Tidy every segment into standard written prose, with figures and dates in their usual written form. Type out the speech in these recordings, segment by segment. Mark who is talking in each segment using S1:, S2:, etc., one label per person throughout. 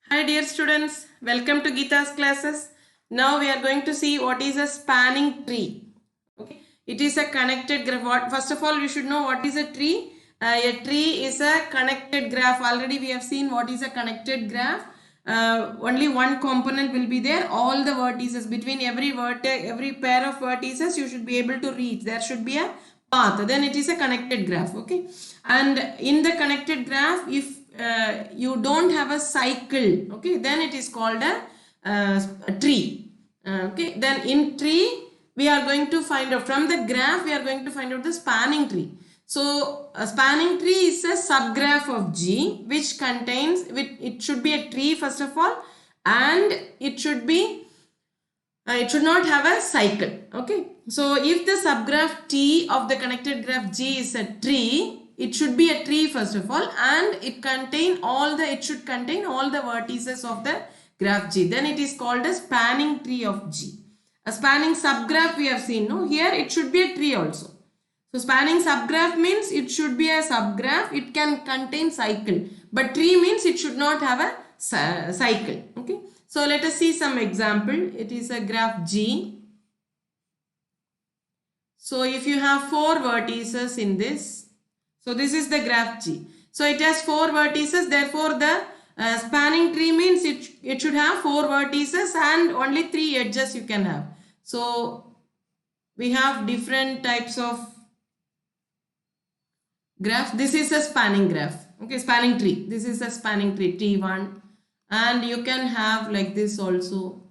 S1: Hi dear students, welcome to Geeta's classes. Now we are going to see what is a spanning tree. Okay, it is a connected graph. First of all, you should know what is a tree. A tree is a connected graph. Already we have seen what is a connected graph. Only one component will be there. All the vertices between every vertex, every pair of vertices, you should be able to reach. There should be a path. Then it is a connected graph. Okay, and in the connected graph, if you don't have a cycle, okay, then it is called a tree. Okay, then in tree we are going to find out from the graph, we are going to find out the spanning tree. So a spanning tree is a subgraph of G which contains, it should be a tree first of all, and it should be it should not have a cycle. Okay, so if the subgraph T of the connected graph G is a tree, it should be a tree first of all, and it should contain all the vertices of the graph G. Then it is called a spanning tree of G. A spanning subgraph we have seen, no, here it should be a tree also. So spanning subgraph means it should be a subgraph, it can contain cycle, but tree means it should not have a cycle. Okay, so let us see some example. It is a graph G. So if you have 4 vertices in this, so this is the graph G. So it has 4 vertices, therefore the spanning tree means it should have 4 vertices and only 3 edges you can have. So we have different types of graph. This is a spanning graph. Okay, spanning tree. This is a spanning tree, T1. And you can have like this also.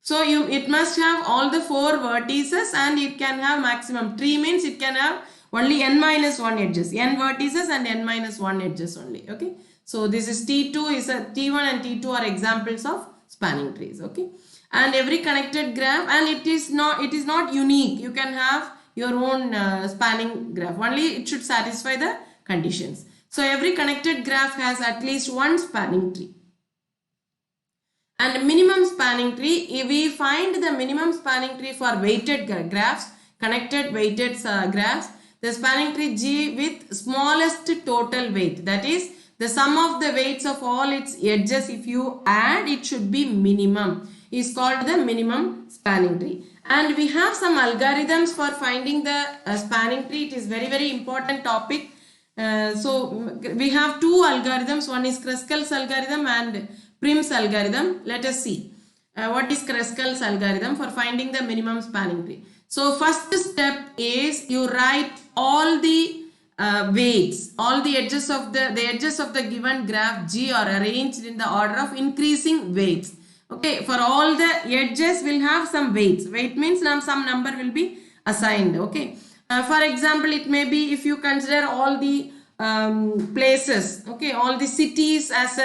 S1: So it must have all the 4 vertices and it can have maximum. Tree means it can have only n minus 1 edges. N vertices and n minus 1 edges only. Okay. So this is T2 is a T1 and T2 are examples of spanning trees. Okay. And every connected graph, and it is not unique. You can have your own spanning graph. Only it should satisfy the conditions. So every connected graph has at least one spanning tree. And minimum spanning tree, if we find the minimum spanning tree for weighted graphs, connected weighted graphs, the spanning tree G with smallest total weight, that is the sum of the weights of all its edges, if you add, it should be minimum, is called the minimum spanning tree. And we have some algorithms for finding the spanning tree. It is very important topic. So we have 2 algorithms. One is Kruskal's algorithm and Prim's algorithm. Let us see what is Kruskal's algorithm for finding the minimum spanning tree. So first step is you write all the weights, all the edges of the given graph G are arranged in the order of increasing weights. Okay, for all the edges will have some weights. Weight means some number will be assigned. Okay, for example, it may be, if you consider all the places, okay, all the cities as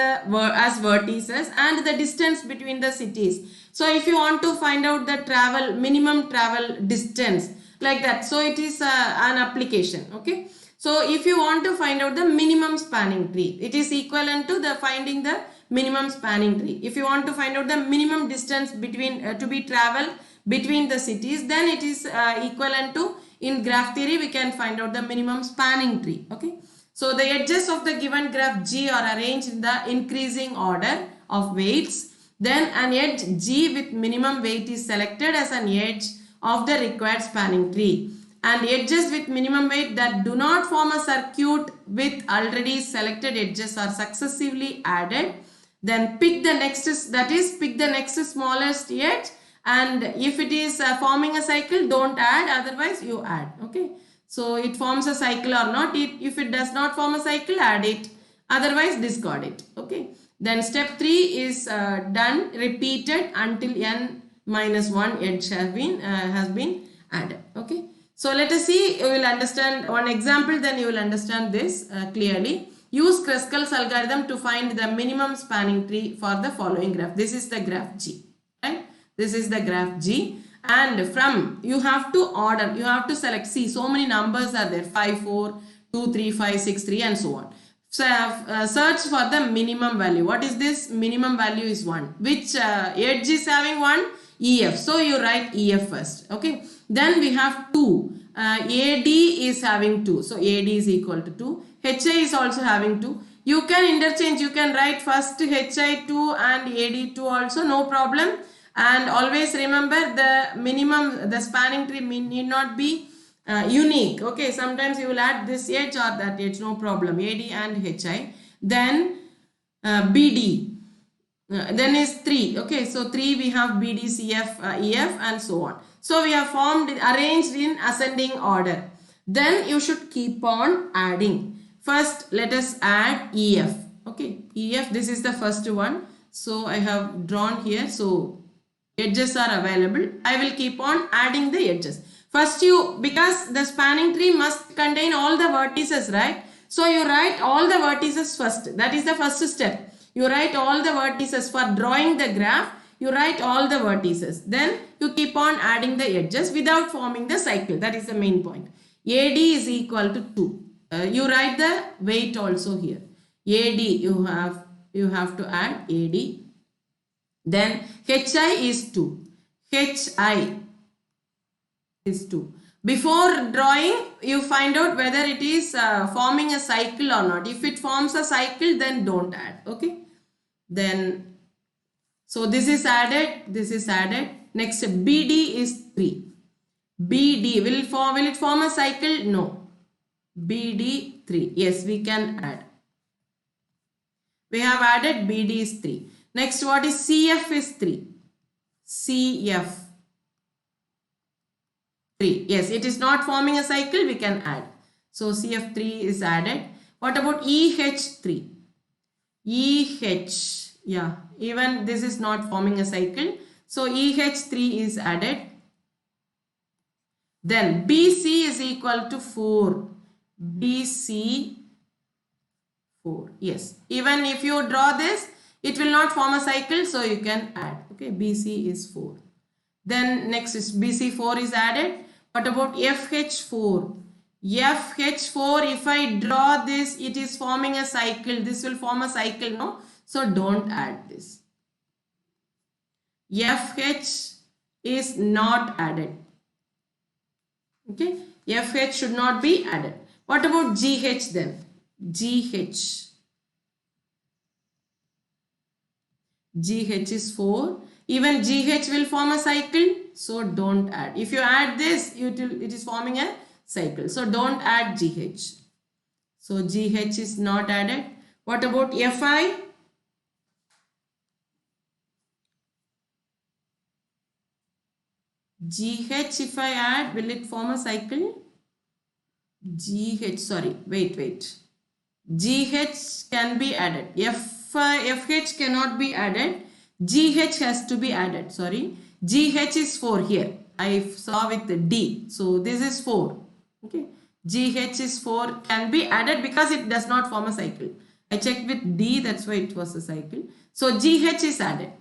S1: vertices and the distance between the cities. So if you want to find out the minimum travel distance, like that, so it is an application. Okay, so if you want to find out the minimum spanning tree, it is equivalent to the finding the minimum spanning tree. If you want to find out the minimum distance between to be traveled between the cities, then it is equivalent to, in graph theory we can find out the minimum spanning tree. Okay, so the edges of the given graph G are arranged in the increasing order of weights. Then an edge G with minimum weight is selected as an edge of the required spanning tree, and edges with minimum weight that do not form a circuit with already selected edges are successively added. Then pick the next, that is pick the next smallest edge, and if it is forming a cycle, don't add, otherwise you add. Okay, so it forms a cycle or not. If it does not form a cycle, add it, otherwise discard it. Okay, then step 3 is done, repeated until n minus 1 edge has been added. Okay, so let us see, you will understand one example, then you will understand this clearly. Use Kruskal's algorithm to find the minimum spanning tree for the following graph. This is the graph G, right? This is the graph G, and from, you have to order, you have to select, see so many numbers are there, 5, 4, 2, 3, 5, 6, 3 and so on. So search for the minimum value. What is this? Minimum value is 1. Which edge is having 1? EF. So you write EF first. Okay. Then we have 2. AD is having 2. So AD is equal to 2. HA is also having 2. You can interchange, you can write first HI2 and AD2 also, no problem. And always remember the minimum, the spanning tree need not be unique. Okay, sometimes you will add this edge or that edge, no problem. AD and HI. Then BD. Then is 3. Okay, so 3 we have BD, CF, EF and so on. So we have formed, arranged in ascending order. Then you should keep on adding. First let us add EF. Okay, EF, this is the first one. So I have drawn here. So edges are available. I will keep on adding the edges. First because the spanning tree must contain all the vertices, right? So you write all the vertices first. That is the first step. You write all the vertices for drawing the graph. You write all the vertices. Then you keep on adding the edges without forming the cycle. That is the main point. AD is equal to 2. You write the weight also here. AD you have to add AD. Then HI is 2. HI is 2. Before drawing, you find out whether it is forming a cycle or not. If it forms a cycle, then don't add. Okay. Then, so this is added. This is added. Next, BD is 3. BD, will it form a cycle? No. BD 3. Yes, we can add. We have added BD is 3. Next, what is CF is 3. CF 3. Yes, it is not forming a cycle. We can add. So CF3 is added. What about EH3? EH. Yeah, even this is not forming a cycle. So EH3 is added. Then BC is equal to 4. BC 4. Yes, even if you draw this, it will not form a cycle. So you can add. Okay, BC is 4. Then next is BC4 is added. What about FH4? FH4, if I draw this, it is forming a cycle. This will form a cycle, no? So don't add this. FH is not added. Okay, FH should not be added. What about GH then? GH. GH is 4. Even GH will form a cycle. So don't add. If you add this, it is forming a cycle. So don't add GH. So GH is not added. What about FI? GH, if I add, will it form a cycle? GH, sorry, wait. GH can be added. FH cannot be added. GH has to be added. Sorry. GH is 4 here. I saw with the D. So this is 4. Okay. GH is 4 can be added because it does not form a cycle. I checked with D. That's why it was a cycle. So GH is added.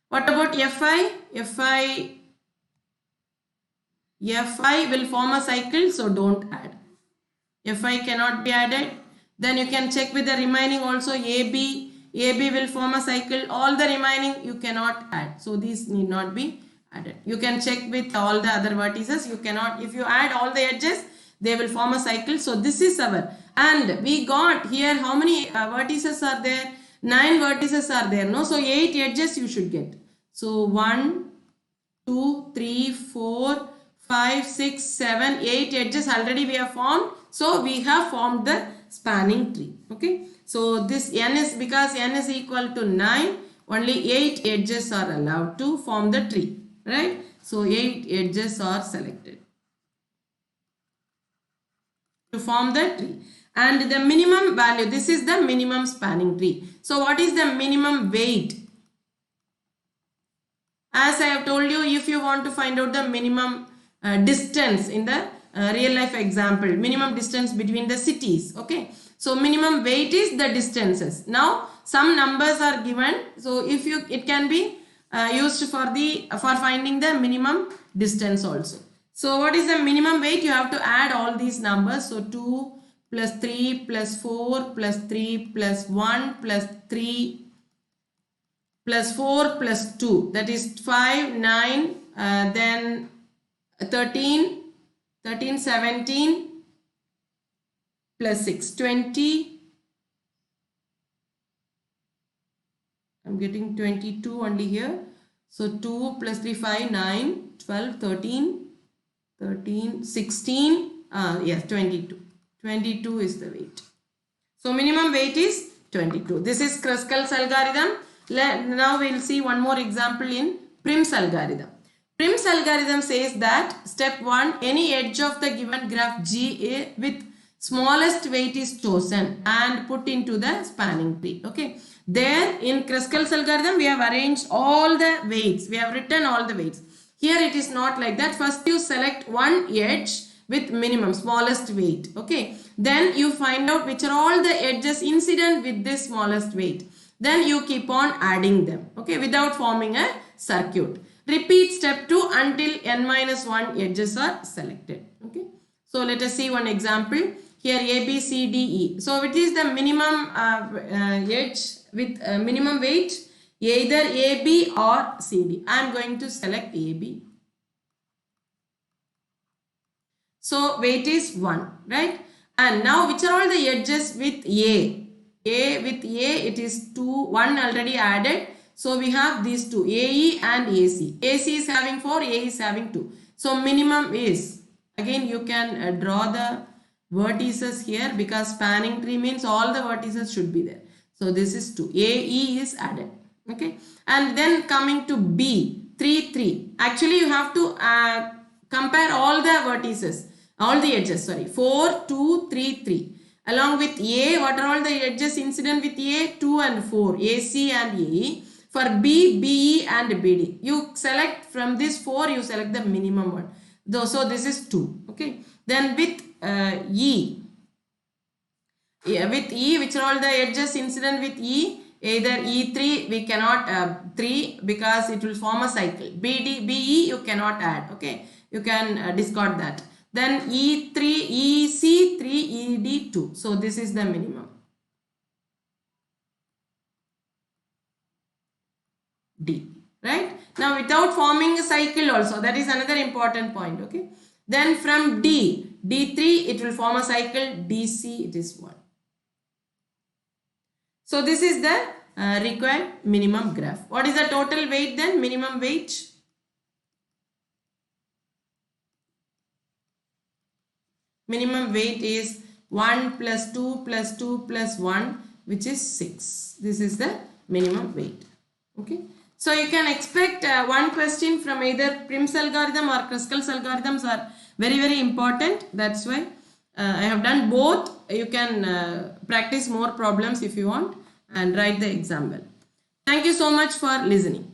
S1: What about FI? FI will form a cycle. So don't add. FI cannot be added. Then you can check with the remaining also. AB will form a cycle. All the remaining you cannot add. So these need not be added. You can check with all the other vertices. You cannot, if you add all the edges, they will form a cycle. So this is our, and we got here how many vertices are there? 9 vertices are there. No, so 8 edges you should get. So 1, 2, 3, 4, 5, 6, 7, 8 edges already we have formed. So we have formed the spanning tree. Okay. So this n is, because n is equal to 9, only 8 edges are allowed to form the tree. Right. So 8 edges are selected to form the tree. And the minimum value, this is the minimum spanning tree. So what is the minimum weight? As I have told you, if you want to find out the minimum distance in the real life example, minimum distance between the cities. Okay. So minimum weight is the distances. Now some numbers are given. So if you, it can be used for finding the minimum distance also. So what is the minimum weight? You have to add all these numbers. So 2 plus 3 plus 4 plus 3 plus 1 plus 3 plus 4 plus 2, that is 5, 9, then 13, 17, plus 6, 20. I'm getting 22 only here. So 2 plus 3, 5, 9, 12, 13, 13, 16. Yes, 22. 22 is the weight. So minimum weight is 22. This is Kruskal's algorithm. Now we'll see one more example in Prim's algorithm. Prim's algorithm says that step 1, any edge of the given graph GA with smallest weight is chosen and put into the spanning tree. Okay. There in Kruskal's algorithm we have arranged all the weights. We have written all the weights. Here it is not like that. First you select one edge with minimum smallest weight. Okay. Then you find out which are all the edges incident with this smallest weight. Then you keep on adding them. Okay. Without forming a circuit. Repeat step 2 until n-1 edges are selected. Okay. So let us see one example. Here A, B, C, D, E. So it is the minimum edge with minimum weight, either A, B or C, D. I am going to select A, B. So weight is 1, right? And now which are all the edges with A? A with A it is 2, 1 already added. So we have these two, AE and AC. AC is having 4, A is having 2. So minimum is, again you can draw the vertices here because spanning tree means all the vertices should be there. So this is 2. AE is added. Okay. And then coming to B, 3, 3. Actually you have to compare all the vertices, all the edges, sorry. 4, 2, 3, 3. Along with A, what are all the edges incident with A? 2 and 4. AC and AE. For B, BE and BD. You select from this 4, you select the minimum one. So this is 2. Okay. Then with E. Yeah, with E, which are all the edges incident with E? Either E3, we cannot 3 because it will form a cycle. BD, BE, you cannot add. Okay. You can discard that. Then E3, EC3, ED2. So this is the minimum. D. Right? Now without forming a cycle also. That is another important point. Okay. Then from D, D3 it will form a cycle. DC it is 1. So this is the required minimum graph. What is the total weight then? Minimum weight. Minimum weight is 1 plus 2 plus 2 plus 1, which is 6. This is the minimum weight. Okay. So you can expect one question from either Prim's algorithm or Kruskal's algorithms are very, very important. That's why I have done both. You can practice more problems if you want and write the exam well. Thank you so much for listening.